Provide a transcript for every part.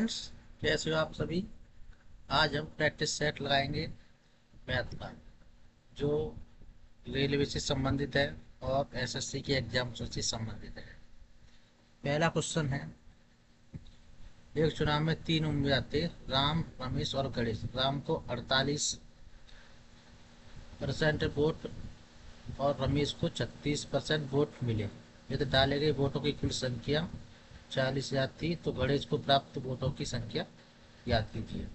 Friends, कैसे हो आप सभी। आज हम प्रैक्टिस सेट लगाएंगे मैथ का, जो रेलवे से संबंधित है और एसएससी के एग्जाम्स से संबंधित है। पहला क्वेश्चन है, एक चुनाव में 3 उम्मीदवार थे, राम, रमेश और गणेश। राम को 48% वोट और रमेश को 36% वोट मिले। यदि डाले गए वोटों की कुल संख्या 40,000 थी तो गणेश को प्राप्त वोटों की संख्या याद कीजिए।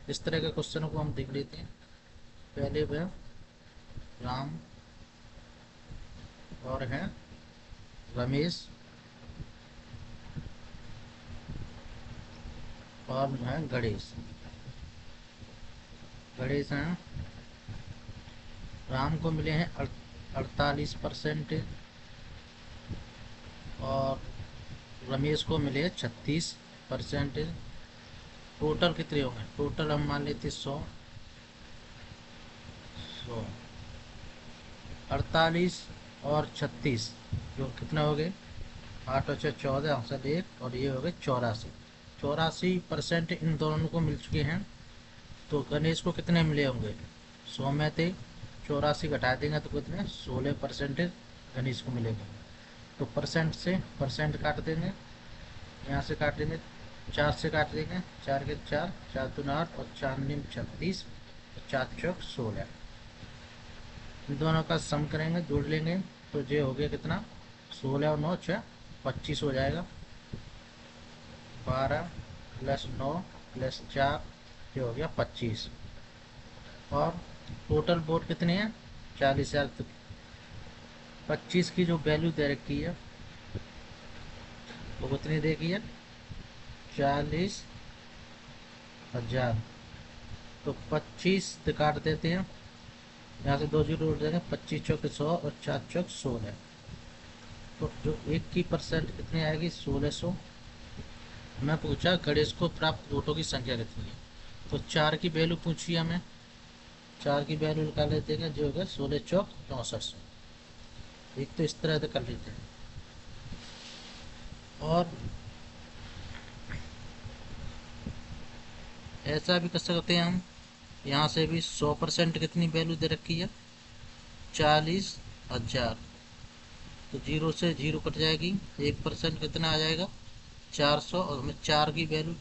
इस तरह के क्वेश्चनों को हम देख लेते हैं। पहले वह राम और हैं रमेश और है गणेश। गणेश हैं, राम को मिले हैं 48% और रमेश को मिले 36%। टोटल कितने होंगे? टोटल हम मान लेते 100। 48 और 36 जो कितना हो गए? 8 और 6 14, आंसर 1, और ये हो गए 84। 84% इन दोनों को मिल चुके हैं। तो गणेश को कितने मिले होंगे? 100 में थे, 84 घटा देंगे तो कितने? 16% गणेश को मिलेगा। तो परसेंट से परसेंट काट देंगे, यहाँ से काट देंगे, 4 से काट देंगे, 4 के 4, 4 दूनी 8 और 4 नीम 36, 4 चौक 16। इन दोनों का सम करेंगे, जोड़ लेंगे तो ये हो गया कितना? 16 और 9 6 25 हो जाएगा। 12 प्लस 9 प्लस 4 ये हो गया 25। और टोटल वोट कितने हैं? 40,000। 25 की जो वैल्यू दे रखी है वो कितनी देखी है? 40,000। तो 25 काट देते हैं, यहाँ से 2 जीरो उठ जाएंगे, 25 चौक 100 और 4 चौक 16। तो जो 1 की परसेंट कितनी आएगी? 1600। मैं पूछा गणेश को प्राप्त वोटों की संख्या कितनी है, तो 4 की वैल्यू पूछी हमें। 4 की वैल्यू निकाल लेते हैं, जो होगा 16 चौक 6400। एक तो इस तरह से कर लेते हैं। और ऐसा भी कर सकते हैं हम, यहाँ से भी 100% कितनी वैल्यू दे रखी है? 40,000। तो जीरो से जीरो कट जाएगी, 1% कितना आ जाएगा? 400। और हमें 4 की वैल्यू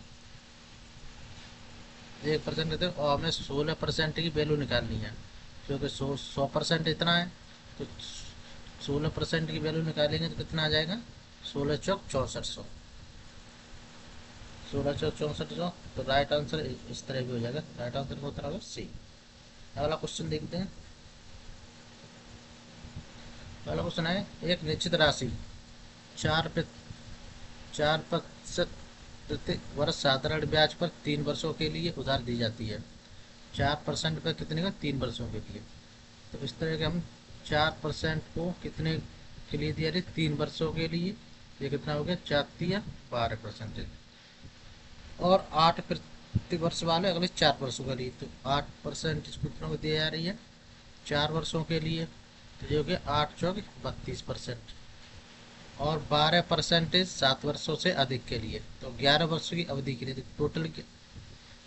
1% कहते हैं, और हमें 16% की वैल्यू निकालनी है, क्योंकि 100% इतना है। तो 16% की वैल्यू निकालेंगे तो कितना आ जाएगा? 16 चौक 6400। 16 चौक 6400। तो राइट आंसर इस तरह भी हो जाएगा। राइट आंसर होता है सी। अगला क्वेश्चन देखते हैं। पहला क्वेश्चन है, एक निश्चित राशि 4% प्रति वर्ष साधारण ब्याज पर 3 वर्षों के लिए उधार दी जाती है। 4% पर कितने का? 3 वर्षों के लिए। तो इस तरह के हम 4% को कितने के लिए दिया? 3 वर्षों के लिए। ये कितना हो गया? 4 12%। और 8 प्रति वर्ष वाले अगले 4 वर्षों के लिए। तो 8% कितनों को दिया जा रही है? 4 वर्षों के लिए। तो ये हो गया 8 चौक 32%। और 12% 7 वर्षों से अधिक के लिए। तो 11 वर्षों की अवधि के लिए। टोटल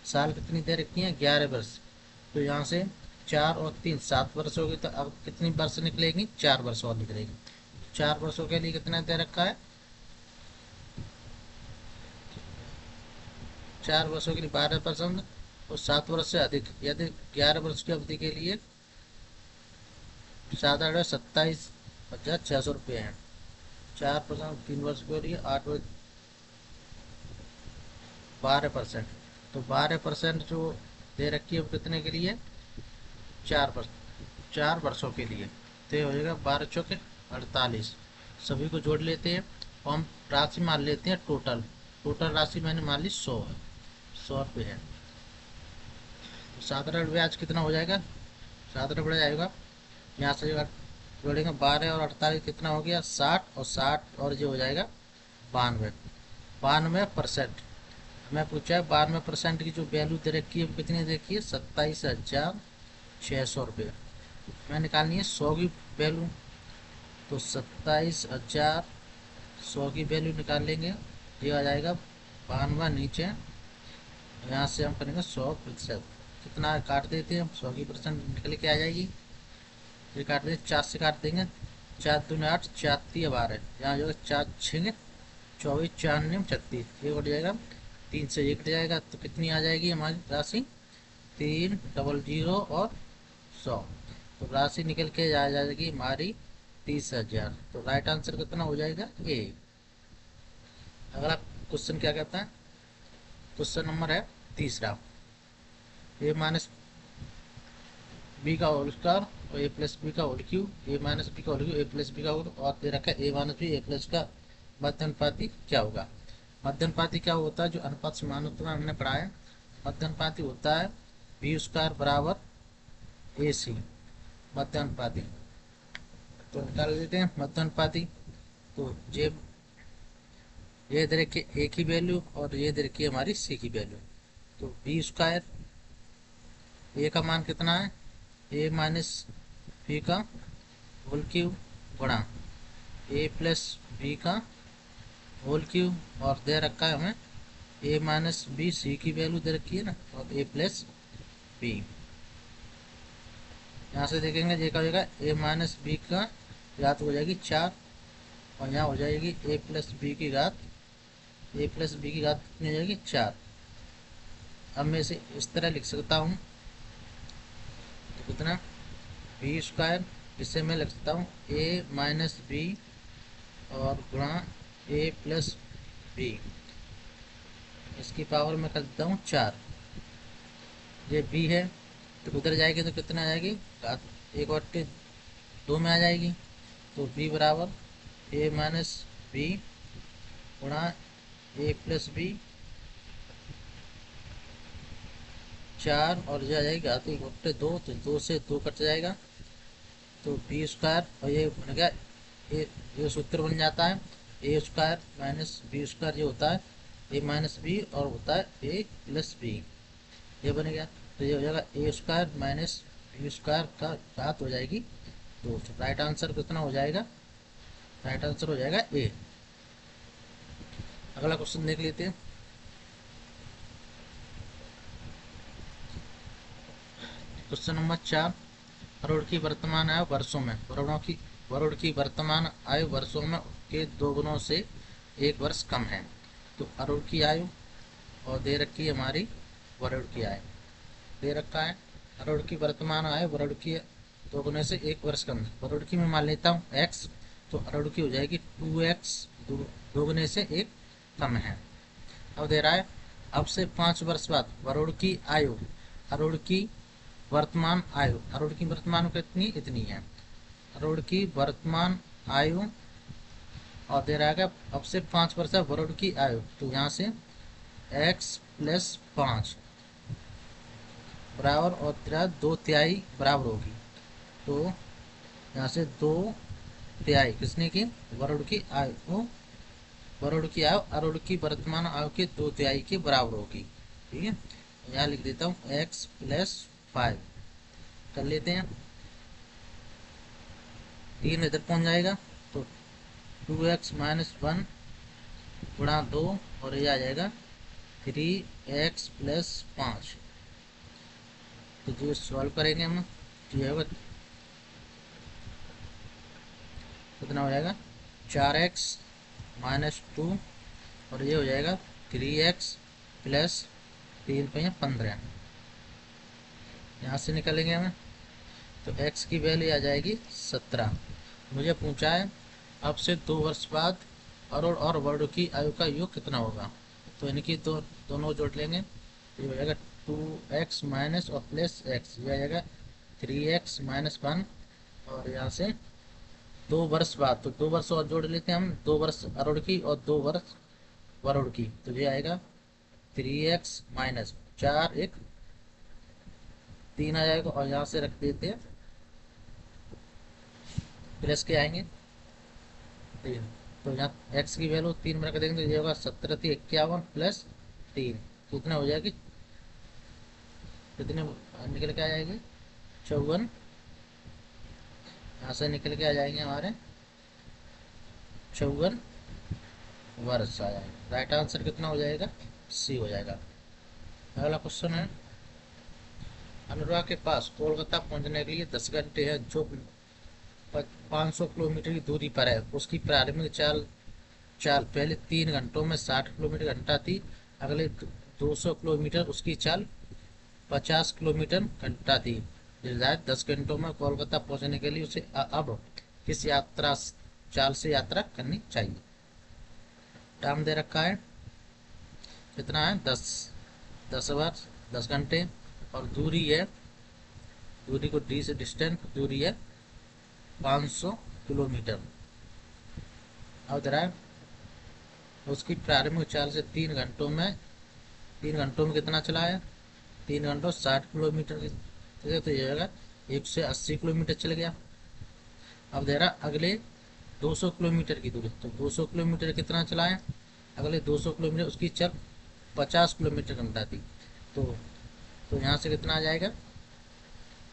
साल कितनी दे रखी है? 11 वर्ष। तो यहाँ से 4 और 3 7 वर्षों की, तो अब कितनी वर्ष निकलेगी? 4 वर्ष और निकलेगी। 4 वर्षों के लिए कितना दे रखा है? 4 वर्षों के लिए 12%। और 7 वर्ष से अधिक यदि 11 वर्ष की अवधि के लिए 27,600 रुपये है। 4% 3 वर्ष के लिए 12%। तो 12% जो दे रखी है वो कितने के लिए? 4 वर्ष, 4 वर्षों के लिए। तो ये हो जाएगा 12 चौके 48। सभी को जोड़ लेते हैं और हम राशि मान लेते हैं टोटल। टोटल राशि मैंने मान ली 100 है, 100 रुपये है। तो साधारण ब्याज कितना हो जाएगा? साधारण ब्याज आएगा, यहाँ से जोड़ेंगे 12 और 48 कितना हो गया? 60। और 60 और जो हो जाएगा 92। 92%। मैं पूछा है 92% की जो वैल्यू दे रखी है वो कितनी दे रखी है? 27,600 रुपये। मैं निकालनी है 100 की वैल्यू। तो 27,100 की वैल्यू निकाल लेंगे, ये आ जाएगा 92 नीचे, यहाँ से हम करेंगे 100%। कितना काट देते हैं हम, 100 की परसेंट निकल के आ जाएगी। ये काट देंगे, 4 से काट देंगे, 4 दूनी 8, 4 3 12, यहाँ जो है 4 छेंगे 24, 4 9 36, ये कट जाएगा, 3 से ये कट जाएगा, तो कितनी आ जाएगी हमारी राशि, 300 और 100। तो राशि निकल के आ जाएगी हमारी 30,000। तो राइट आंसर कितना हो जाएगा, ए। अगला क्वेश्चन क्या कहता है, क्वेश्चन नंबर है तीसरा, ए माइनस बी का होल स्क्वायर और ए प्लस बी का होल क्यूब, ए माइनस बी का होल क्यूब, ए प्लस बी का होल, और दे रखा है ए माइनस बी ए प्लस का मध्यनुपाती क्या होगा। मध्यनुपाती क्या होता है, जो अनुपात समानुपात में हमने पढ़ा है, मध्यनुपाती होता है बी स्क्वायर बराबर ए सी, मध्यनुपाती। तो निकाल लेते हैं मध्यनुपाती। तो ये इधर के ए की वैल्यू और ये इधर की हमारी सी की वैल्यू। तो बी स्क्वायर, ए का मान कितना है, ए माइनस बी का होल क्यूब गुणा ए प्लस बी का होल क्यूब, और दे रखा है हमें ए माइनस बी, सी की वैल्यू दे रखी है ना, और ए प्लस बी। यहाँ से देखेंगे ये क्या हो जाएगा, ए माइनस बी का घात हो जाएगी 4, और यहाँ हो जाएगी ए प्लस बी की घात, ए प्लस बी की घात कितनी हो जाएगी 4। अब मैं इसे इस तरह लिख सकता हूँ, तो कितना, बी स्क्वायर, इसे मैं लिख सकता हूँ ए माइनस बी और गुणा ए प्लस बी, इसकी पावर में कर देता हूँ 4। ये बी है तो उधर जाएगी तो कितना आ जाएगी, एक और 2 में आ जाएगी। तो बी बराबर ए माइनस बी गुणा ए प्लस बी 4, और ये आ जाएगी घात 1 बटे 2, तो 2 से 2 कट जाएगा, तो बी स्क्वायर, और ये बन गया ये सूत्र बन जाता है ए स्क्वायर माइनस बी स्क्वायर, ये होता है ए माइनस बी और होता है ए प्लस बी, ये बन गया। तो ये हो जाएगा A square minus B square का घात हो जाएगी 2। तो राइट आंसर कितना हो जाएगा, राइट आंसर हो जाएगा ए। अगला क्वेश्चन देख लेते हैं, क्वेश्चन नंबर 4, करोड़ की वर्तमान आय वर्षों में, करोड़ की वर्तमान आय वर्षों में के 2 गुणों से 1 वर्ष कम है। तो करोड़ की आयु और दे रखी है हमारी करोड़ की आय, दे रखा है करोड़ की वर्तमान आय करोड़ की 2 गुने से 1 वर्ष कम है। करोड़ की मैं मान लेता हूँ x, तो करोड़ की हो जाएगी 2x, 2 गुने से 1 कम है। अब दे रहा है अब से 5 वर्ष बाद करोड़ की आयु, करोड़ की वर्तमान आयु, करोड़ की वर्तमान कितनी, इतनी है, करोड़ की वर्तमान आयु, और दे रहा है अब से 5 वर्ष करोड़ की आयु, तो यहाँ से x प्लस 5 बराबर, और तेरा 2/3 बराबर होगी। तो यहाँ से 2/3 किसने की, करोड़ की आयु, करोड़ की आयु करोड़ की वर्तमान आयु के 2/3 के बराबर होगी। ठीक है, यहाँ लिख देता हूँ x प्लस 5, कर लेते हैं, 3 इधर पहुंच जाएगा, तो 2x माइनस 1 गुणा 2, और ये आ जाएगा 3x प्लस 5। तो जो सॉल्व करेंगे हम, तो ये होगा कितना हो जाएगा, 4x माइनस 2, और ये हो जाएगा 3x प्लस 3 पे 15। यहाँ से निकलेंगे हमें, तो x की वैल्यू आ जाएगी 17। मुझे पूछा है अब से 2 वर्ष बाद करोड़ और वर्ग की आयु का योग कितना होगा। तो इनकी दोनों जोड़ लेंगे, ये हो जाएगा 2x माइनस और प्लस x, ये आ जाएगा 3x माइनस 1, और यहाँ से 2 वर्ष बाद, तो 2 वर्ष और जोड़ लेते हैं हम, 2 वर्ष करोड़ की और 2 वर्ष वर्ग की, तो ये आएगा 3x माइनस 4 1 3 आ जाएगा, और यहाँ से रख देते हैं प्लस के आएंगे 3। तो यहाँ x की वैल्यू 3 में रख देंगे, तो ये होगा 17×51 प्लस 3, कितना हो जाएगी, कितने निकल के आ जाएगी 54। यहाँ से निकल के आ जाएंगे हमारे 54 वर्ष आ जाएगा। राइट आंसर कितना हो जाएगा? सी हो जाएगा। अगला क्वेश्चन है, अनुराग के पास कोलकाता पहुंचने के लिए 10 घंटे हैं, जो 500 किलोमीटर की दूरी पर है। उसकी प्रारंभिक चाल चाल पहले 3 घंटों में 60 किलोमीटर घंटा थी। अगले 200 किलोमीटर उसकी चाल 50 किलोमीटर घंटा थी। निर्धारित 10 घंटों में कोलकाता पहुंचने के लिए उसे अब किस यात्रा चाल से यात्रा करनी चाहिए? टाइम दे रखा है, कितना है? 10 वर्ष 10 घंटे, और दूरी है, दूरी को डी से डिस्टेंस दूरी है 500 किलोमीटर। अब दे रहा है उसकी प्रारंभिक चाल से 3 घंटों में कितना चला है? 3 घंटों 60 किलोमीटर की, तो ये होगा 180 किलोमीटर चल गया। अब दे रहा अगले 200 किलोमीटर की दूरी, तो 200 किलोमीटर कितना चला है? अगले 200 किलोमीटर उसकी चल 50 किलोमीटर घंटा थी। तो यहाँ से कितना आ जाएगा?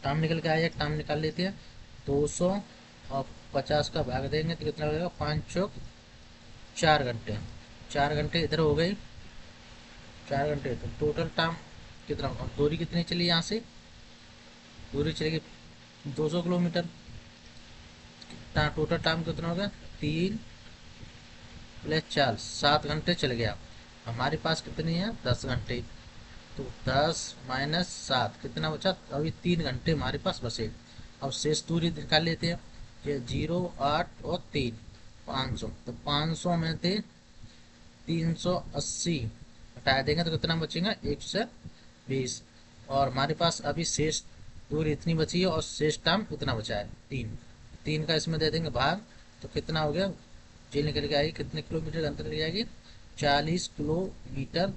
टाइम निकल के आएगा, टाइम निकाल लेते हैं। 200 और 50 का भाग देंगे तो कितना हो जाएगा? 5 चौक 4 घंटे। 4 घंटे इधर हो गई, 4 घंटे, तो टोटल टाइम कितना होगा? दूरी कितनी चली यहाँ से? दूरी चलेगी 200 किलोमीटर। टोटल टाइम कितना होगा? 3 + 4 7 घंटे चल गया। हमारे पास कितनी है? 10 घंटे। तो 10 - 7 कितना बचा? अभी 3 घंटे हमारे पास बचे। अब शेष दूरी निकाल लेते हैं। ये 0 8 और 3 500, तो 500 में थे 380 हटा देंगे तो कितना बचेगा? 120। और हमारे पास अभी शेष दूरी इतनी बची है और शेष टाइम कितना बचा है? 3 का इसमें दे देंगे भाग, तो कितना हो गया? जेल निकल के आएगी, कितने किलोमीटर अंतर निकल जाएगी? 40 किलोमीटर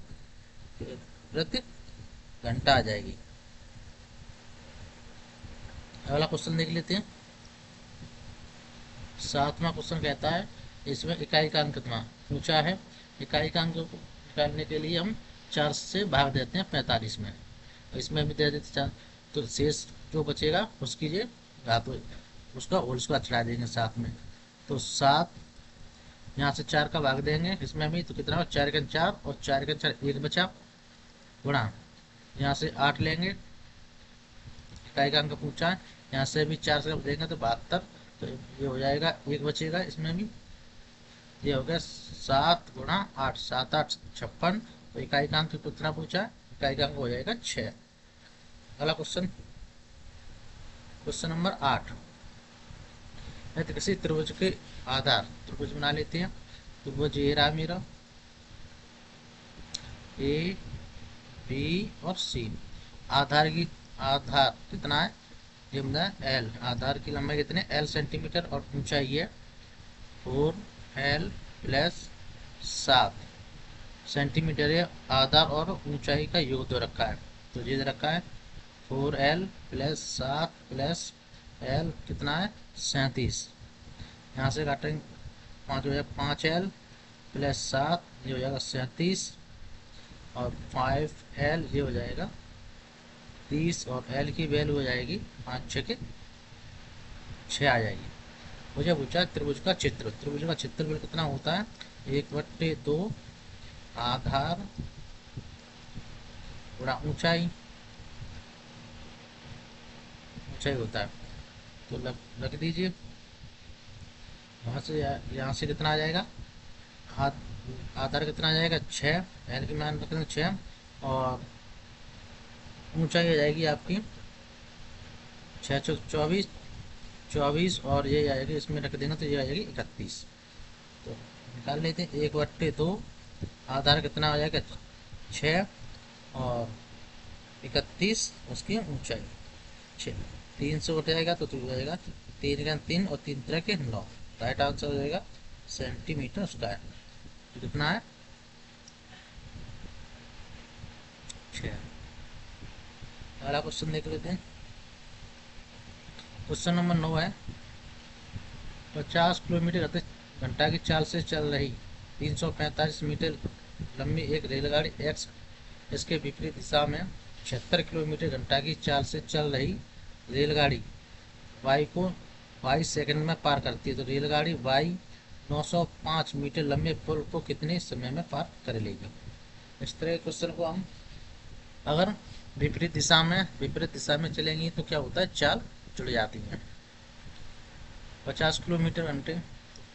प्रति घंटा आ जाएगी। अगला क्वेश्चन देख लेते हैं। 7वां क्वेश्चन कहता है, इसमें इकाई का अंक कितना ऊंचा है? इकाई का अंक निकालने के लिए हम 4 से भाग देते हैं 45 में, तो इसमें भी दे देते 4, तो शेष जो बचेगा उसकी ये घात उसका होल स्क्वायर चढ़ा देंगे साथ में। तो 7 यहाँ से 4 का भाग देंगे इसमें भी, तो कितना? 4 × 4 और 4 × 4 1 बचा, गुणा यहाँ से 8 लेंगे, इकाई का अंक पूछा है। यहाँ से भी 4 से देंगे तो 72, तो ये हो जाएगा 1 बचेगा इसमें भी, ये हो गया 7 × 8 7 8 56। तो इकाई का अंक कितना पूछा है? इकाई का अंक हो जाएगा 6। अगला क्वेश्चन, क्वेश्चन नंबर 8 है, तो किसी त्रिभुज के आधार त्रिभुज बना लेते हैं। त्रिभुज ये रहा मेरा, ए बी और सी। आधार कितना है? एल। आधार की लंबाई कितनी? एल सेंटीमीटर, और ऊंचाई है 4L + 7 सेंटीमीटर है। आधार और ऊंचाई का योग दो रखा है, तो ये रखा है 4L + 7 + L कितना है? 37। यहाँ से काटेंगे 5 हो जाएगा 5L + 7, ये हो जाएगा 37, और 5L ये हो जाएगा 30, और L की वैल्यू हो जाएगी 5 6 के 6 आ जाएगी। मुझे पूछा त्रिभुज का चित्र। त्रिभुज का क्षेत्रफल कितना होता है? 1/2 आधार गुणा ऊंचाई होता है। तो रख दीजिए, वहाँ से यहाँ से कितना आ जाएगा? आधार कितना आ जाएगा? 6, एल की मान रख देंगे 6, और ऊंचाई आ जाएगी आपकी 6 × 24 24, और ये आएगी इसमें रख देंगे तो ये आ जाएगी 31। तो निकाल लेते हैं। 1/2 आधार कितना हो जाएगा? 6, और 31 उसकी ऊंचाई 6। 3 से उठ जाएगा तो हो जाएगा 3 × 3 और 3 × 3 = 9। राइट आंसर हो जाएगा सेंटीमीटर स्क्वायर। तो कितना है? 6। अगला क्वेश्चन देख लेते हैं। क्वेश्चन नंबर 9 है, 50 किलोमीटर प्रति घंटा की चाल से चल रही 345 मीटर लंबी एक रेलगाड़ी एक्स इसके विपरीत दिशा में 76 किलोमीटर घंटा की चाल से चल रही रेलगाड़ी वाई को 22 सेकंड में पार करती है। तो रेलगाड़ी वाई 905 मीटर लंबे पुल को कितने समय में पार कर लेगी। इस तरह के क्वेश्चन को हम अगर विपरीत दिशा में चलेंगी तो क्या होता है, चाल जुड़ जाती है। 50 किलोमीटर घंटे,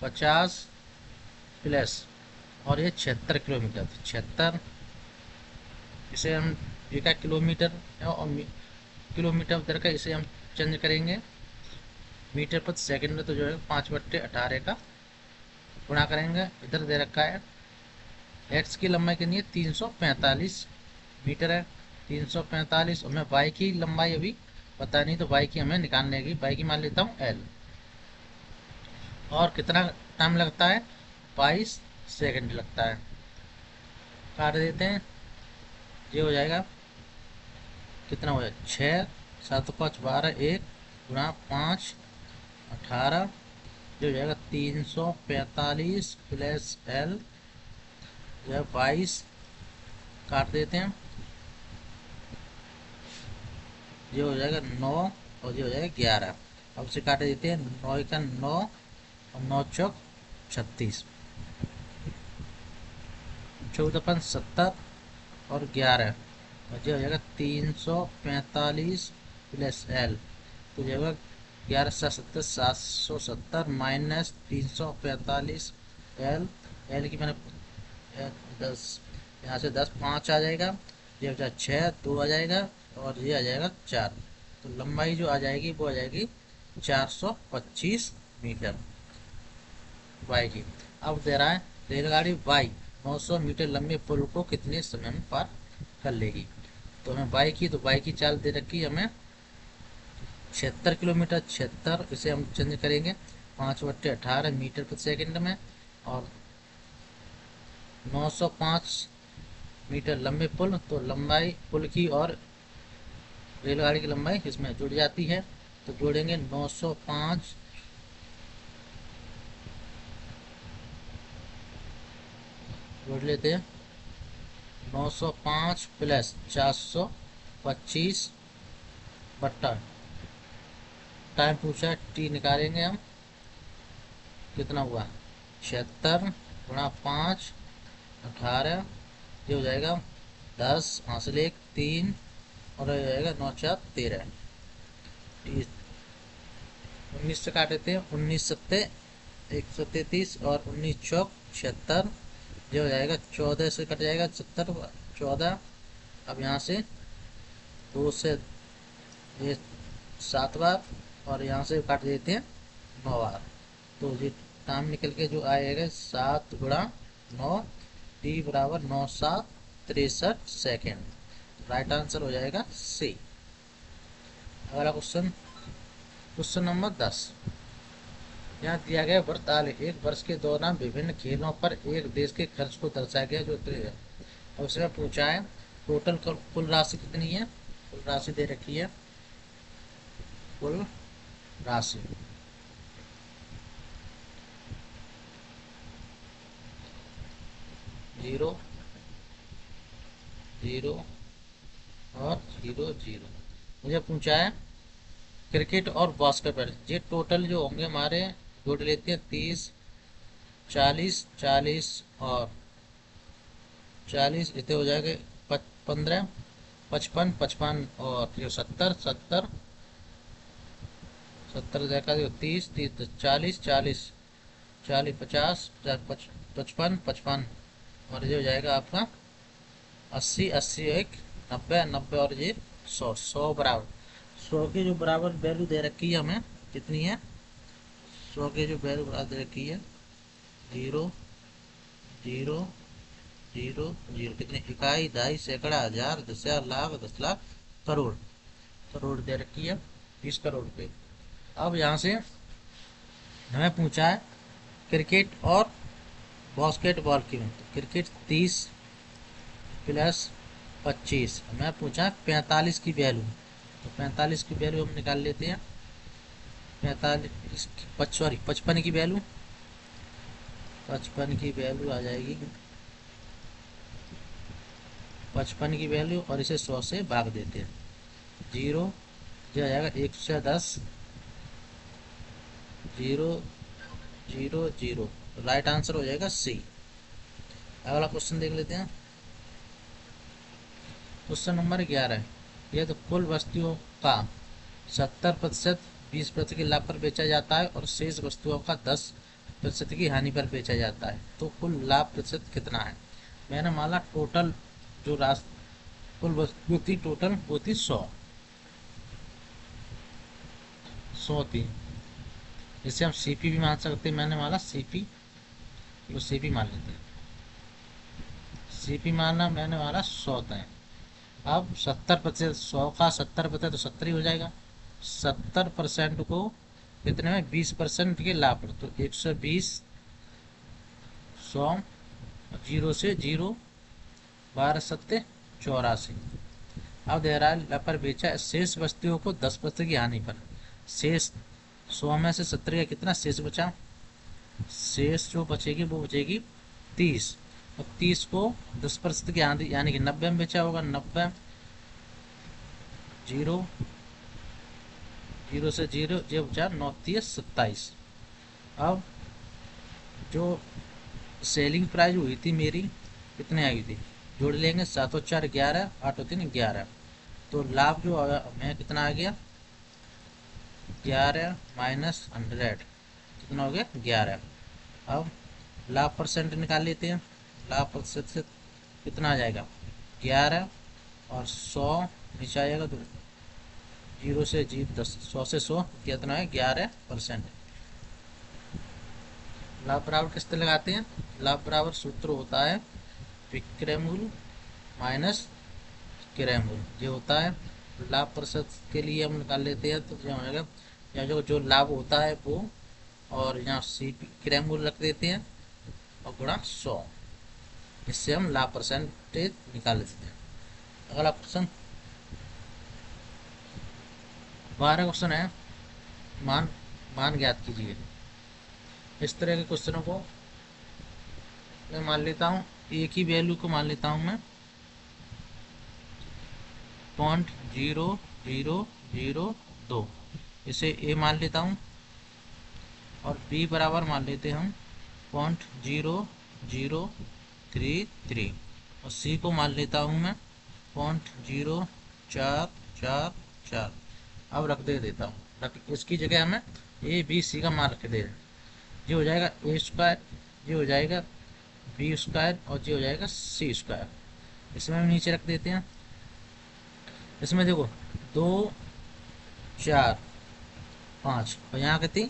50 प्लस और ये 76 किलोमीटर, 76 इसे हम एक किलोमीटर और किलोमीटर उधर का इसे हम चेंज करेंगे मीटर प्रति सेकंड में, तो जो है 5/18 का गुणा करेंगे। इधर दे रखा है एक्स की लंबाई कितनी है, 345 मीटर है, 345। और मैं वाई की लंबाई अभी पता नहीं, तो वाई की हमें निकालने की, वाई की मान लेता हूँ एल। और कितना टाइम लगता है, 22 सेकंड लगता है। काट देते हैं, ये हो जाएगा कितना हो जाएगा, 6 7 5 12 1 गुणा 5 18, जो हो जाएगा 345 प्लस एल जो है 22। काट देते हैं, ये हो जाएगा 9 और ये हो जाएगा 11। अब से काट देते हैं, 9 का 9 और 9 चौक 36, 14 70 और 11, और ये हो जाएगा 345 प्लस एल, तो जाएगा 11 770 माइनस 345 एल। एल की मैंने 10, यहाँ से 10 5 आ जाएगा, ये हो जाएगा 6 2 आ जाएगा, और ये आ जाएगा 4। तो लंबाई जो आ जाएगी वो आ जाएगी 425 मीटर वाई की। अब दे रहा है रेलगाड़ी वाई 900 मीटर लंबे पुल को कितने समय में पार कर लेगी। तो हमें वाई की, तो वाई की चाल दे रखी है हमें 76 किलोमीटर, 76 इसे हम चेंज करेंगे 5/18 मीटर प्रति सेकंड में, और 905 मीटर लंबे पुल, तो लंबाई पुल की और रेलगाड़ी की लंबाई इसमें जुड़ जाती है। तो जोड़ेंगे 905 जोड़ लेते हैं, 905 प्लस 425 बट्टा टाइम पूछा है, टी निकालेंगे हम, कितना हुआ 76 गुणा 5 18, ये हो जाएगा 10 हासिल 1 3, और ये जाएगा 9 4 13, 19 से काटते हैं, 19 सत्ते 133 और 19 चौक 76, ये हो जाएगा 14 से कट जाएगा 70 14। अब यहाँ से 2 से ये 7 बार, और यहाँ से काट देते हैं 9 बार, तो ये टाइम निकल के जो आएगा 7 गुणा 9, टी बराबर 9 7 63 सेकेंड। राइट आंसर हो जाएगा सी। अगला क्वेश्चन, क्वेश्चन नंबर 10। यहाँ दिया गया वर्ष आलेख एक वर्ष के दौरान विभिन्न खेलों पर एक देश के खर्च को दर्शाया गया जो है। और उसमें पूछा है टोटल कुल राशि कितनी है, कुल राशि दे रखी है, कुल राशि जीरो जीरो और 0 0। मुझे पूछा है क्रिकेट और बास्केटबॉल, ये टोटल जो होंगे हमारे जोड़ लेते हैं 30 40 40 और 40, इतने हो जाएंगे 15 55 55 और ये 70 70 70 देखा 30 30 40 40 40 50 55 55, और ये हो जाएगा आपका 80 80 एक 90 90, और ये 100 100 बराबर। 100 के जो बराबर वैल्यू दे रखी है हमें कितनी है, 100 के जो वैल्यू बराबर दे रखी है 0 0 0 0, कितने इकाई दहाई सैकड़ा हजार 10,000 लाख 10 लाख करोड़, करोड़ दे रखी है 20 करोड़ रुपये। अब यहाँ से हमें पूछा है क्रिकेट और बास्केटबॉल की, तो क्रिकेट 30 प्लस 25, हमें पूछा है 45 की वैल्यू, तो 45 की वैल्यू हम निकाल लेते हैं। 45 सॉरी 55 की वैल्यू, 55 की वैल्यू आ जाएगी 55 की वैल्यू, और इसे 100 से भाग देते हैं, 0 जो आ जाएगा 110 0 0 0, तो राइट आंसर हो जाएगा सी। अगला क्वेश्चन देख लेते हैं। क्वेश्चन नंबर 11, यह तो कुल वस्तुओं का 70% 20% के लाभ पर बेचा जाता है और शेष वस्तुओं का 10% की हानि पर बेचा जाता है, तो कुल लाभ प्रतिशत कितना है? मैंने माना टोटल जो राशि कुल वस्तु थी टोटल वो थी 100 थी। जिसे हम सीपी भी मान सकते हैं। मैंने माना सीपी, तो सीपी मान लेते हैं। सीपी माना, मैंने माना 100 थे। अब 70%, 100 का 70% तो 70 ही हो जाएगा। 70% को कितने में 20% के लाभ पर, तो 120, 100, जीरो से जीरो, 12 84। अब दे रहा है लाभ पर बेचा शेष वस्तुओं को 10% की हानि पर। शेष 100 में से 70 का कितना शेष बचा? शेष जो बचेगी वो बचेगी 30। और 30 को 10% की हानि यानी कि 90 में बेचा होगा। 90, जीरो, जीरो से जीरो, ये बचा 9×3 = 27। अब जो सेलिंग प्राइस हुई थी मेरी, कितने आई थी? जोड़ लेंगे, 7 और 4 11, 8 और 3 11। तो लाभ जो हमें कितना आ गया? 11 माइनस 100 कितना हो गया? 11। अब लाभ परसेंट निकाल लेते हैं। लाभ प्रतिशत से कितना आ जाएगा? 11 और 100 नीचे आ जाएगा, तो जीरो से जीरो 10, 100 से 100 कितना है? 11%। लाभ बराबर किस तरह लगाते हैं? लाभ बराबर सूत्र होता है विक्रय मूल्य माइनस किराया मूल्य, ये होता है। लाभ प्रतिशत के लिए हम निकाल लेते हैं, तो यहाँ हो जाएगा, यहाँ जो लाभ होता है वो, और यहाँ सी किराया मूल्य रख देते हैं और गुणा 100। इससे हम लाभ परसेंटेज निकाल लेते हैं। अगला क्वेश्चन 12 क्वेश्चन है, मान मान ज्ञात कीजिए। इस तरह के क्वेश्चनों को मैं मान लेता हूँ, एक ही वैल्यू को मान लेता हूँ मैं 0.0002, इसे ए मान लेता हूँ। और बी बराबर मान लेते हम 0.0033, और सी को मान लेता हूँ मैं 0.0444। अब रख देता हूँ, इसकी जगह हमें ए बी सी का मान रख दे। ये हो जाएगा ए स्क्वायर, ये हो जाएगा बी स्क्वायर, और ये हो जाएगा सी स्क्वायर। इसमें हम नीचे रख देते हैं। इसमें देखो 2, 4, 5, और यहाँ कितनी?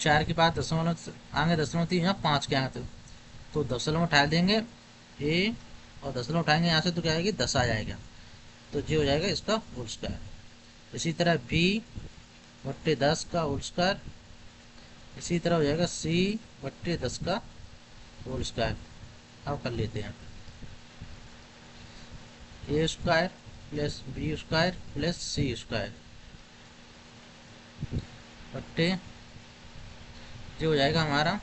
4 के बाद दशमलव आगे दशमलव थी, यहाँ 5 के आगे थे, तो दशमलव उठा देंगे ए, और दशमलव उठाएंगे यहाँ से, तो क्या आएगी? 10 आ जाएगा। तो ये हो जाएगा इसका होल स्क्वायर। इसी तरह बी बट्टे 10 का होल स्क्वायर, इसी तरह हो जाएगा सी बट्टे 10 का होल स्क्वायर। अब कर लेते हैं A square plus B square plus C square बट्टे, जो हो जाएगा हमारा,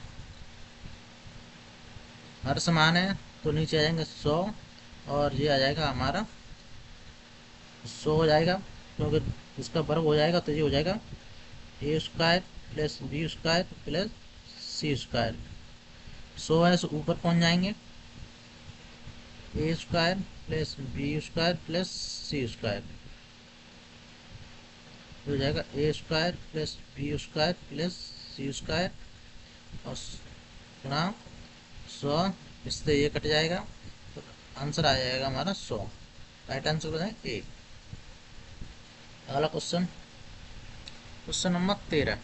हर समान है तो नीचे आ जाएंगे 100, और ये आ जाएगा हमारा 100 हो जाएगा, क्योंकि इसका वर्ग हो जाएगा, तो ये हो जाएगा A square plus B square plus C square. 100 है तो ऊपर पहुंच जाएंगे, A square plus B square plus C square हो जाएगा A square plus B square plus C square, और गुणा 100, इससे ये कट जाएगा, तो आंसर आ जाएगा हमारा 100। राइट आंसर हो जाएगा ए। अगला question, question number 13।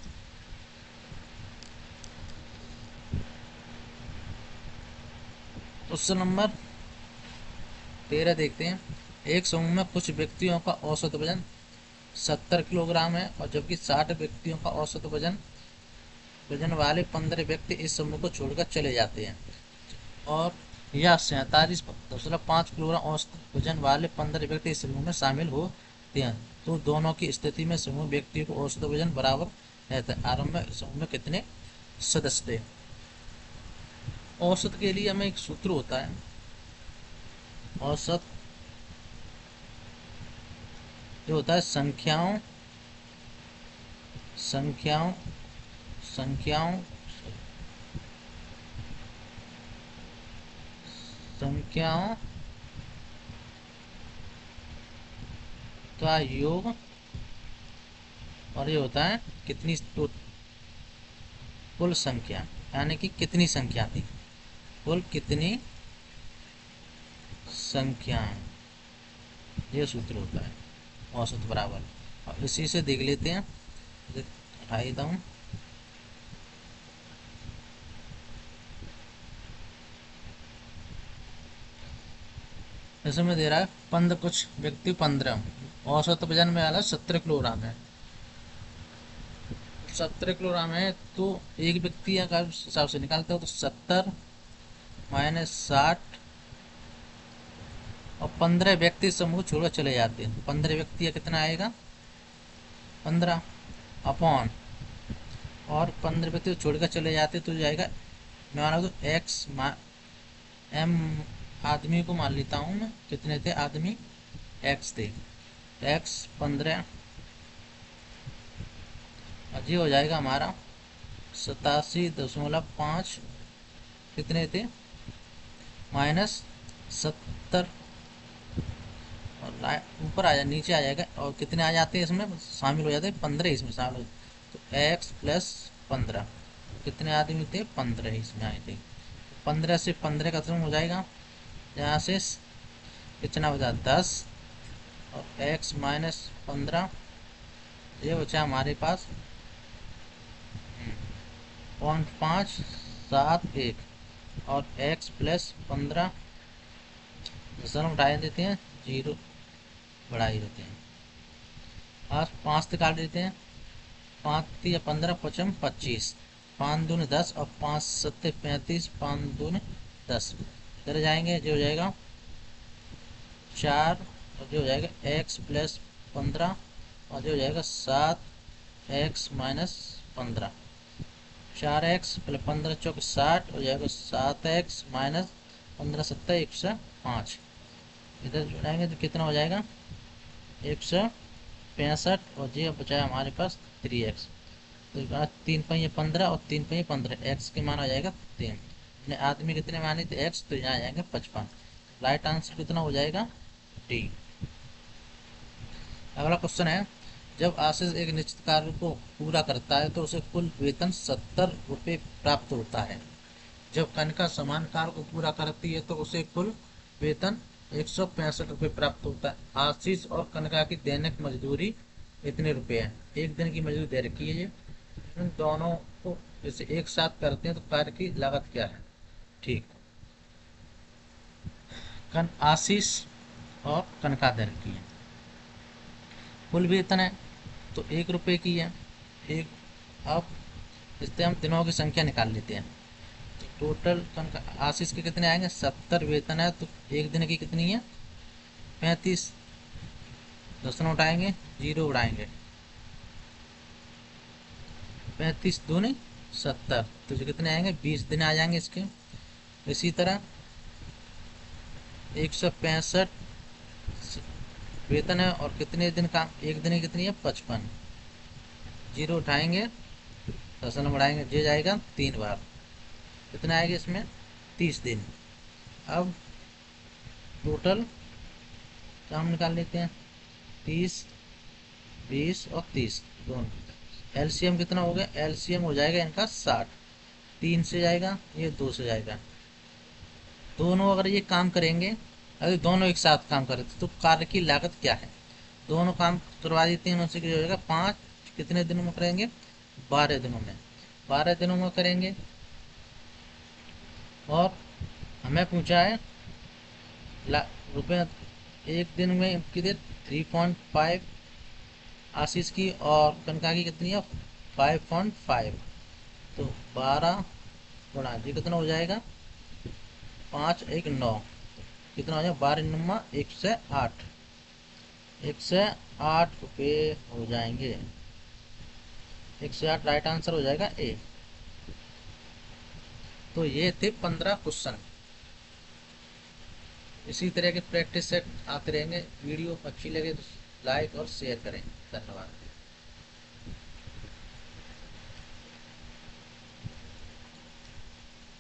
Question number 13 देखते हैं। एक समूह में कुछ व्यक्तियों का औसत वजन 70 किलोग्राम है, और जबकि 60 व्यक्तियों का औसत वजन वाले 15 व्यक्ति इस समूह को छोड़कर चले जाते हैं, और यह 47.5 किलोग्राम औसत वजन वाले 15 व्यक्ति इस समूह में शामिल होते हैं, तो दोनों की स्थिति में समूह व्यक्तियों को औसत वजन बराबर रहता है। आरंभ में समूह में कितने सदस्य थे? औसत के लिए हमें एक सूत्र होता है, औसत जो होता है संख्याओं संख्याओं संख्याओं संख्याओं का योग, और ये होता है कितनी कुल संख्या, यानी कि कितनी संख्या थी, कुल कितनी संख्याएं, ये सूत्र होता है औसत बराबर। और इसी से देख लेते हैं, हटा देता हूँ। इसमें दे रहा है कुछ व्यक्ति 15, औसत वजन में आ रहा है 17 किलोग्राम है। 17 किलोग्राम है तो एक व्यक्ति का हिसाब से निकालते हो तो 70 माइनस 60, और 15 व्यक्ति समूह छोड़कर चले जाते हैं। 15 व्यक्ति कितना आएगा, 15 अपॉन, और 15 व्यक्ति छोड़कर चले जाते तो जाएगा, मैं माना तो एक्स एम आदमी को मान लेता हूँ मैं, कितने थे आदमी, एक्स थे, एक्स 15, और ये हो जाएगा हमारा 87.5, कितने थे माइनस 70, और ऊपर आ जाए नीचे आ जाएगा, और कितने आ जाते हैं इसमें शामिल हो जाते हैं, 15 इसमें शामिल हो, तो एक्स प्लस 15, कितने आदमी थे 15 इसमें आए थे। 15 से 15 का खत्म हो जाएगा, यहाँ से कितना बचा 10, और एक्स माइनस 15, ये बचा हमारे पास 0.571, और एक्स प्लस 15 दशमलव उठाए देते हैं, जीरो बढ़ाई देते हैं, आज 5 से काट देते हैं, 5 या 15 पचम 25, 5 दूनी 10, और 5 सत्ते 35, 5 दूनी 10, इधर जाएंगे जो हो जाएगा 4, और जो हो जाएगा एक्स प्लस 15, और जो हो जाएगा 7 एक्स माइनस 15, 4 एक्स प्लस 15 चौक 60, हो जाएगा 7 एक्स माइनस 15 सत्ता 105, इधर जोड़ाएंगे तो कितना हो जाएगा 165, और जी बचाया हमारे पास 3 एक्स, तो 3 पहिए 15 और 3 पहिए 15, एक्स के मान हो जाएगा 3, अपने आदमी कितने माने थे एक्स, तो यहाँ जाएंगे 55, राइट आंसर कितना हो जाएगा डी। अगला क्वेश्चन है, जब आशीष एक निश्चित कार्य को पूरा करता है तो उसे कुल वेतन 70 रुपये प्राप्त होता है। जब कनिका समान कार्य को पूरा करती है तो उसे कुल वेतन 165 रुपये प्राप्त होता है। आशीष और कनिका की दैनिक मजदूरी इतने रुपए है, एक दिन की मजदूरी दे रखी है। ये इन दोनों को जैसे एक साथ करते हैं तो कार्य की लागत क्या है, ठीक, आशीष और कनिका दे रखी है, कुल वेतन है तो 1 रुपये की है एक। अब इससे हम दिनों की संख्या निकाल लेते हैं, तो टोटल आशीष के कितने आएंगे 70 वेतन है, तो एक दिन की कितनी है 35, दशमलव उठाएंगे जीरो उड़ाएंगे, 35 दूनी 70, तो जो कितने आएंगे 20 दिन आ जाएंगे इसके। इसी तरह 165 वेतन है और कितने दिन काम, एक दिन की कितनी है 55, जीरो उठाएंगे दशमलव बढ़ाएंगे, जे जाएगा 3 बार, कितना आएगा इसमें 30 दिन। अब टोटल काम निकाल लेते हैं, 30 20 और 30 दोनों, एलसीएम कितना हो गया, एलसीएम हो जाएगा इनका 60, 3 से जाएगा ये 2 से जाएगा, दोनों अगर ये काम करेंगे, अगर दोनों एक साथ काम करें तो कार्य की लागत क्या है, दोनों काम करवा देते हैं उनसे, क्या हो जाएगा 5 कितने दिनों में करेंगे 12 दिनों में, 12 दिनों में करेंगे। और हमें पूछा है रुपये एक दिन में कितने 3.5 आशीष की, और कनका की कितनी है 5.5, तो 12 गुणा जी कितना हो जाएगा 5 1 9, कितना हो जाएगा 12 नुमा 108, 108 रुपये हो जाएंगे, 108 राइट आंसर हो जाएगा ए। तो ये थे 15 क्वेश्चन। इसी तरह के प्रैक्टिस सेट आते रहेंगे। वीडियो अच्छी लगे तो लाइक और शेयर करें। धन्यवाद।